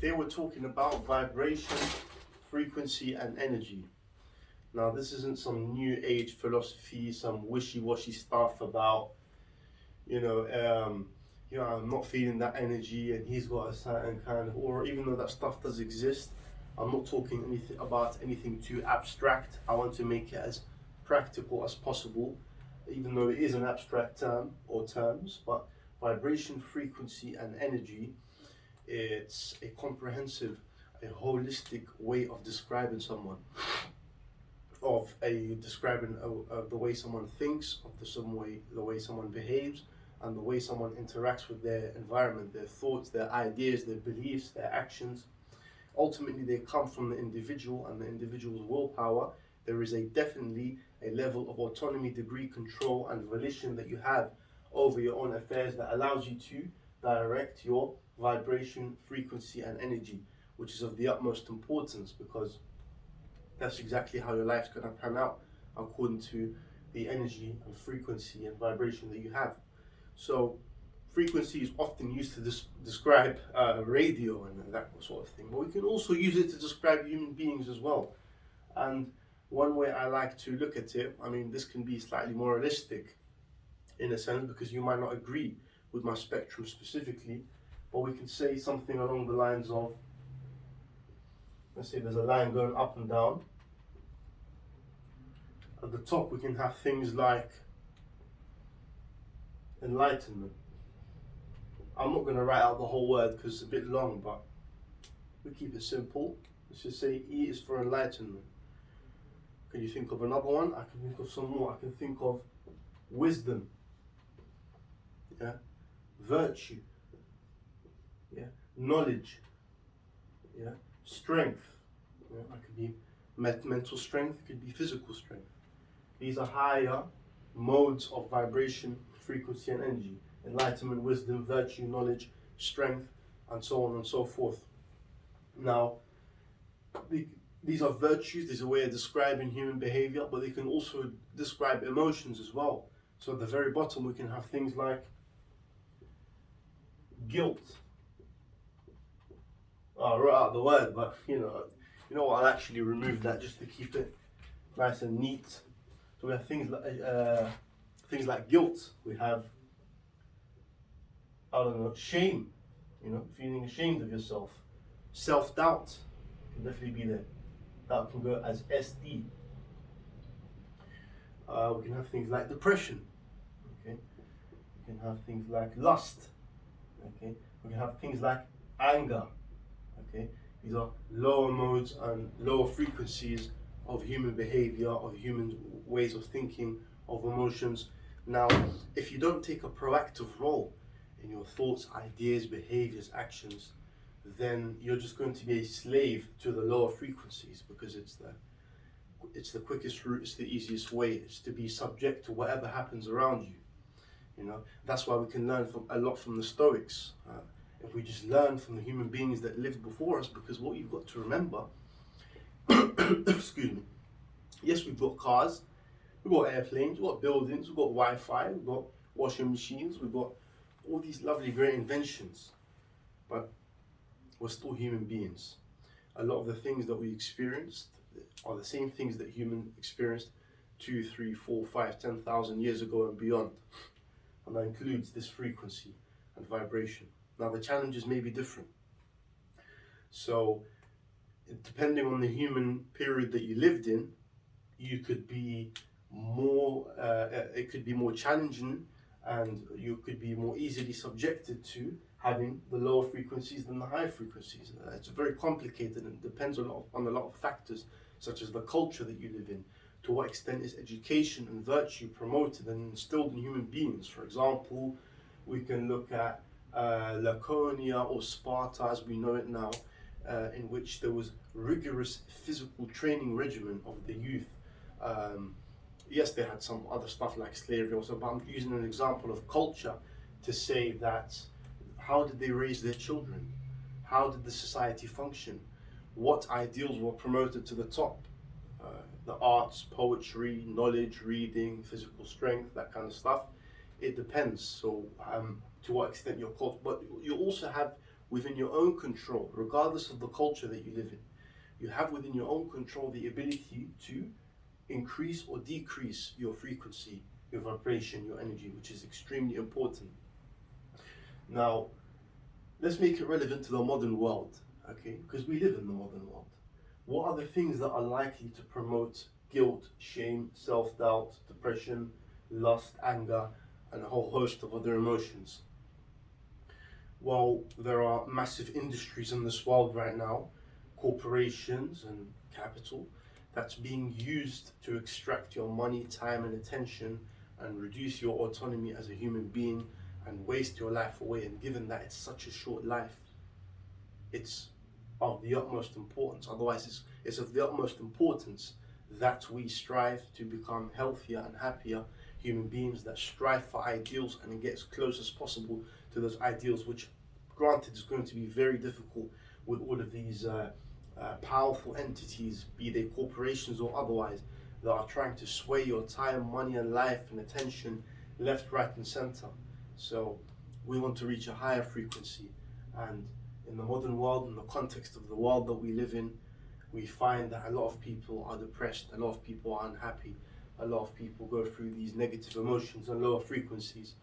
Today we're talking about vibration, frequency, and energy. Now, this isn't some new age philosophy, some wishy-washy stuff about, I'm not feeling that energy and he's got a certain kind of, or even though that stuff does exist, I'm not talking anything too abstract. I want to make it as practical as possible, even though it is an abstract term or terms, but vibration, frequency, and energy, it's a comprehensive, a holistic way of describing someone, of describing the way someone thinks, of the way someone behaves, and the way someone interacts with their environment, their thoughts, their ideas, their beliefs, their actions. Ultimately, they come from the individual and the individual's willpower. There is definitely a level of autonomy, degree, control, and volition that you have over your own affairs that allows you to direct your vibration, frequency, and energy, which is of the utmost importance, because that's exactly how your life's going to pan out according to the energy and frequency and vibration that you have. So frequency is often used to describe radio and that sort of thing, but we can also use it to describe human beings as well. And one way I like to look at it, this can be slightly moralistic in a sense, because you might not agree with my spectrum specifically, but we can say something along the lines of, let's say there's a line going up and down. At the top we can have things like enlightenment. I'm not going to write out the whole word because it's a bit long, but we keep it simple. Let's just say E is for enlightenment. Can you think of another one? I can think of some more. I can think of wisdom, virtue, knowledge, strength. It could be mental strength, it could be physical strength. These are higher modes of vibration, frequency, and energy. Enlightenment, wisdom, virtue, knowledge, strength, and so on and so forth. Now, these are virtues, these are a way of describing human behavior, but they can also describe emotions as well. So at the very bottom we can have things like guilt. I wrote out the word, but you know what, I'll actually remove that just to keep it nice and neat. So we have things like guilt. We have, shame, feeling ashamed of yourself. Self-doubt can definitely be there. That can go as SD. We can have things like depression. Okay. We can have things like lust. Okay. We can have things like anger. Okay. These are lower modes and lower frequencies of human behavior, of human ways of thinking, of emotions. Now, if you don't take a proactive role in your thoughts, ideas, behaviors, actions, then you're just going to be a slave to the lower frequencies, because it's the quickest route, it's the easiest way. It's to be subject to whatever happens around you. That's why we can learn a lot from the Stoics. If we just learn from the human beings that lived before us, because what you've got to remember, excuse me, yes, we've got cars, we've got airplanes, we've got buildings, we've got Wi-Fi, we've got washing machines, we've got all these lovely great inventions, but we're still human beings. A lot of the things that we experienced are the same things that humans experienced 2, 3, 4, 5, 10,000 years ago and beyond. And that includes this frequency and vibration. Now the challenges may be different. So depending on the human period that you lived in, you could be more, it could be more challenging, and you could be more easily subjected to having the lower frequencies than the high frequencies. It's very complicated and depends on a lot of factors, such as the culture that you live in. To what extent is education and virtue promoted and instilled in human beings? For example, we can look at Laconia or Sparta as we know it now, in which there was rigorous physical training regimen of the youth. Yes, they had some other stuff like slavery also, but I'm using an example of culture to say that how did they raise their children? How did the society function? What ideals were promoted to the top? The arts, poetry, knowledge, reading, physical strength, that kind of stuff. It depends. So to what extent your culture, but you also have within your own control, regardless of the culture that you live in. You have within your own control the ability to increase or decrease your frequency, your vibration, your energy, which is extremely important. Now, let's make it relevant to the modern world, okay? Because we live in the modern world. What are the things that are likely to promote guilt, shame, self-doubt, depression, lust, anger, and a whole host of other emotions? Well, there are massive industries in this world right now, corporations and capital, that's being used to extract your money, time, and attention and reduce your autonomy as a human being and waste your life away. And given that it's such a short life, it's of the utmost importance. Otherwise, it's of the utmost importance that we strive to become healthier and happier human beings that strive for ideals and get as close as possible to those ideals, which granted is going to be very difficult with all of these powerful entities, be they corporations or otherwise, that are trying to sway your time, money and life and attention left, right and center. So we want to reach a higher frequency, and in the modern world, in the context of the world that we live in, we find that a lot of people are depressed, a lot of people are unhappy, a lot of people go through these negative emotions and lower frequencies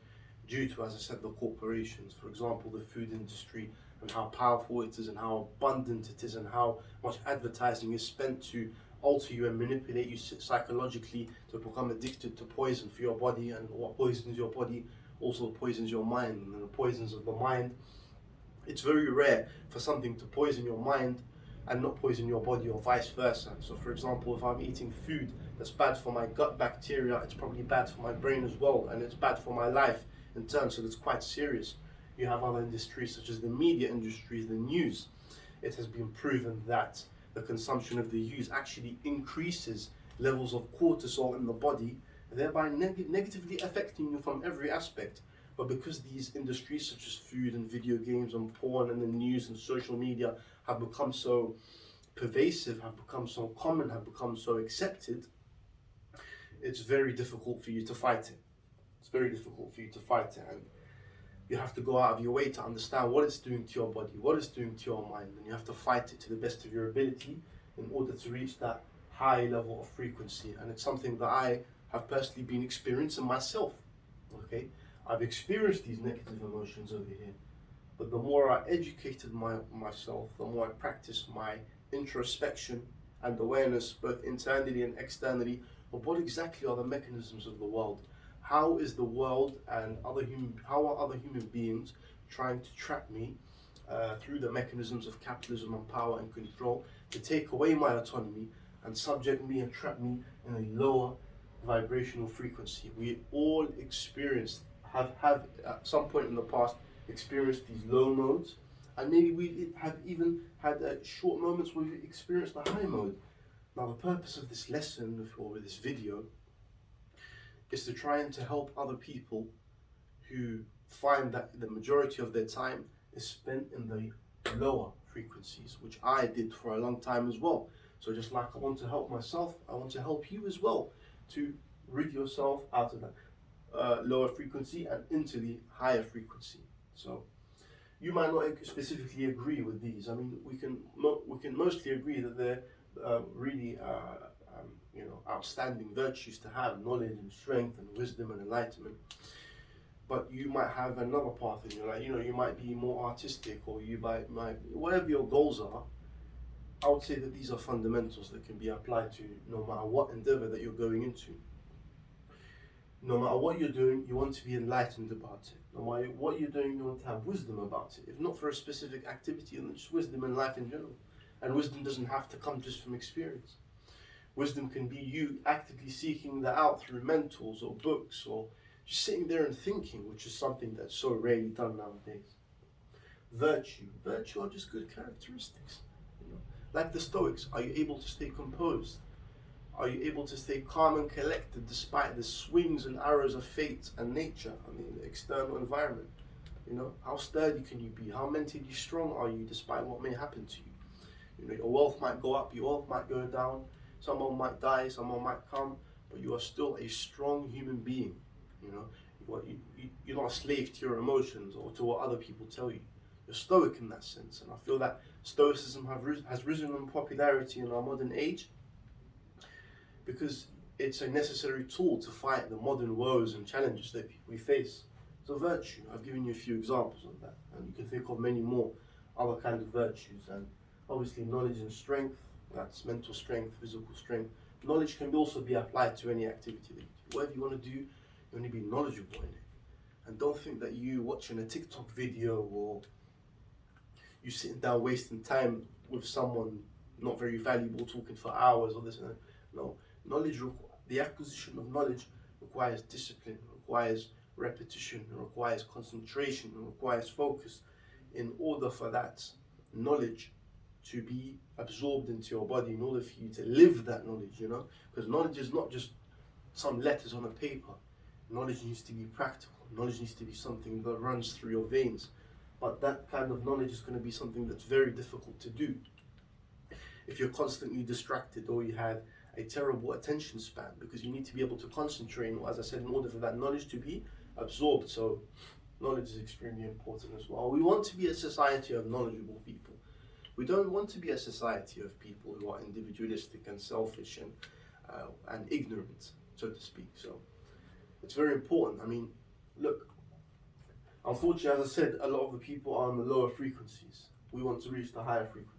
due to, as I said, the corporations. For example, the food industry, and how powerful it is and how abundant it is and how much advertising is spent to alter you and manipulate you psychologically to become addicted to poison for your body, and what poisons your body also poisons your mind, and the poisons of the mind. It's very rare for something to poison your mind and not poison your body, or vice versa. So for example, if I'm eating food that's bad for my gut bacteria, it's probably bad for my brain as well, and it's bad for my life in turn, so that's quite serious. You have other industries such as the media industry, the news. It has been proven that the consumption of the news actually increases levels of cortisol in the body, thereby negatively affecting you from every aspect. But because these industries such as food and video games and porn and the news and social media have become so pervasive, have become so common, have become so accepted, it's very difficult for you to fight it. It's very difficult for you to fight it, and you have to go out of your way to understand what it's doing to your body, what it's doing to your mind, and you have to fight it to the best of your ability in order to reach that high level of frequency. And it's something that I have personally been experiencing myself, okay? I've experienced these negative emotions over here, but the more I educated myself, the more I practiced my introspection and awareness, both internally and externally, of what exactly are the mechanisms of the world. How is the world and how are other human beings trying to trap me through the mechanisms of capitalism and power and control to take away my autonomy and subject me and trap me in a lower vibrational frequency? We all have at some point in the past experienced these low modes, and maybe we have even had short moments where we experienced the high mode. Now the purpose of this lesson or this video is to try and to help other people who find that the majority of their time is spent in the lower frequencies, which I did for a long time as well. So just like I want to help myself, I want to help you as well to rid yourself out of that lower frequency and into the higher frequency. So you might not specifically agree with these. I mean, we can mostly agree that they're really outstanding virtues to have: knowledge and strength and wisdom and enlightenment. But you might have another path in your life. You might be more artistic, or you might whatever your goals are. I would say that these are fundamentals that can be applied to no matter what endeavor that you're going into. No matter what you're doing, you want to be enlightened about it. No matter what you're doing, you want to have wisdom about it. If not for a specific activity, then just wisdom in life in general. And wisdom doesn't have to come just from experience. Wisdom can be you actively seeking that out through mentors or books, or just sitting there and thinking, which is something that's so rarely done nowadays. Virtue are just good characteristics. Like the Stoics, are you able to stay composed? Are you able to stay calm and collected despite the swings and arrows of fate and nature, the external environment? How sturdy can you be? How mentally strong are you despite what may happen to you? Your wealth might go up, your wealth might go down, someone might die, someone might come, but you are still a strong human being. You're not a slave to your emotions or to what other people tell you. You're stoic in that sense, and I feel that stoicism has risen in popularity in our modern age because it's a necessary tool to fight the modern woes and challenges that we face. It's a virtue. I've given you a few examples of that, and you can think of many more other kinds of virtues. And obviously, knowledge and strength, that's mental strength, physical strength. Knowledge can also be applied to any activity that you do. Whatever you want to do, you want to be knowledgeable in it. And don't think that you watching a TikTok video or you sitting down wasting time with someone not very valuable talking for hours or this and that. No, the acquisition of knowledge requires discipline, requires repetition, requires concentration, requires focus in order for that knowledge to be absorbed into your body, in order for you to live that knowledge, because knowledge is not just some letters on a paper. Knowledge needs to be practical. Knowledge needs to be something that runs through your veins. But that kind of knowledge is going to be something that's very difficult to do if you're constantly distracted or you have a terrible attention span, because you need to be able to concentrate, as I said, in order for that knowledge to be absorbed. So knowledge is extremely important as well. We want to be a society of knowledgeable people. We don't want to be a society of people who are individualistic and selfish and ignorant, so to speak. So it's very important. I mean, look, unfortunately, as I said, a lot of the people are on the lower frequencies. We want to reach the higher frequencies.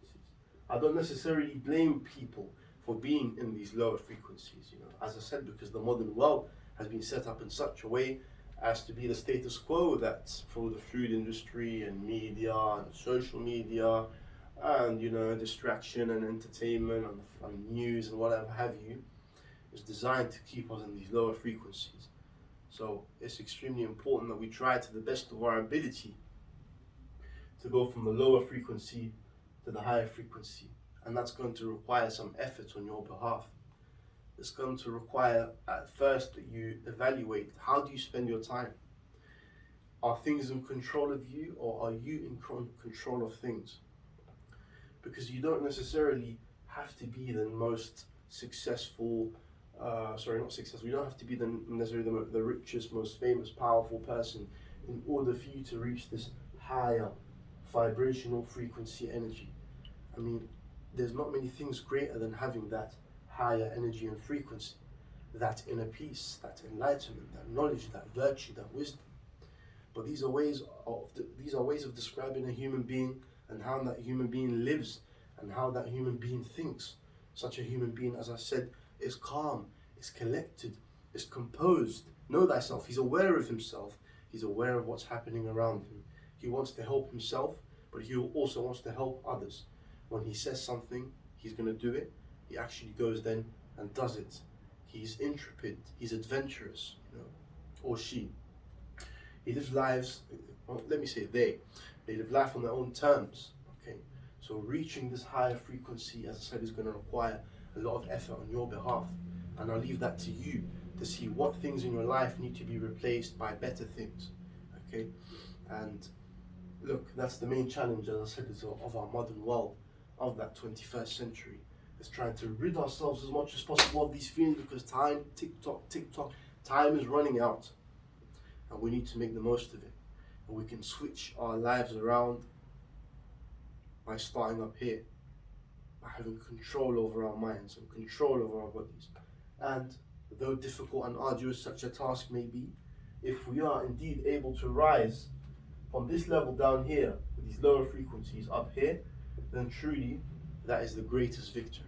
I don't necessarily blame people for being in these lower frequencies, as I said, because the modern world has been set up in such a way as to be the status quo that for the food industry and media and social media and distraction and entertainment and news and whatever have you is designed to keep us in these lower frequencies. So it's extremely important that we try to the best of our ability to go from the lower frequency to the higher frequency, and that's going to require some effort on your behalf. It's going to require at first that you evaluate, how do you spend your time? Are things in control of you, or are you in control of things? Because you don't necessarily have to be the most successful, you don't have to be necessarily the richest, most famous, powerful person in order for you to reach this higher vibrational frequency energy. I mean, there's not many things greater than having that higher energy and frequency, that inner peace, that enlightenment, that knowledge, that virtue, that wisdom. But these are ways of describing a human being and how that human being lives and how that human being thinks. Such a human being, as I said, is calm, is collected, is composed. Know thyself. He's aware of himself. He's aware of what's happening around him. He wants to help himself, but he also wants to help others. When he says something, he's going to do it. He actually goes then and does it. He's intrepid. He's adventurous, or she. He lives lives, let me say they live life on their own terms, okay? So reaching this higher frequency, as I said, is going to require a lot of effort on your behalf. And I'll leave that to you to see what things in your life need to be replaced by better things, okay? And look, that's the main challenge, as I said, of our modern world, of that 21st century. Is trying to rid ourselves as much as possible of these feelings, because time, tick-tock, time is running out. And we need to make the most of it. And we can switch our lives around by starting up here, by having control over our minds and control over our bodies. And though difficult and arduous such a task may be, if we are indeed able to rise from this level down here, with these lower frequencies up here, then truly that is the greatest victory.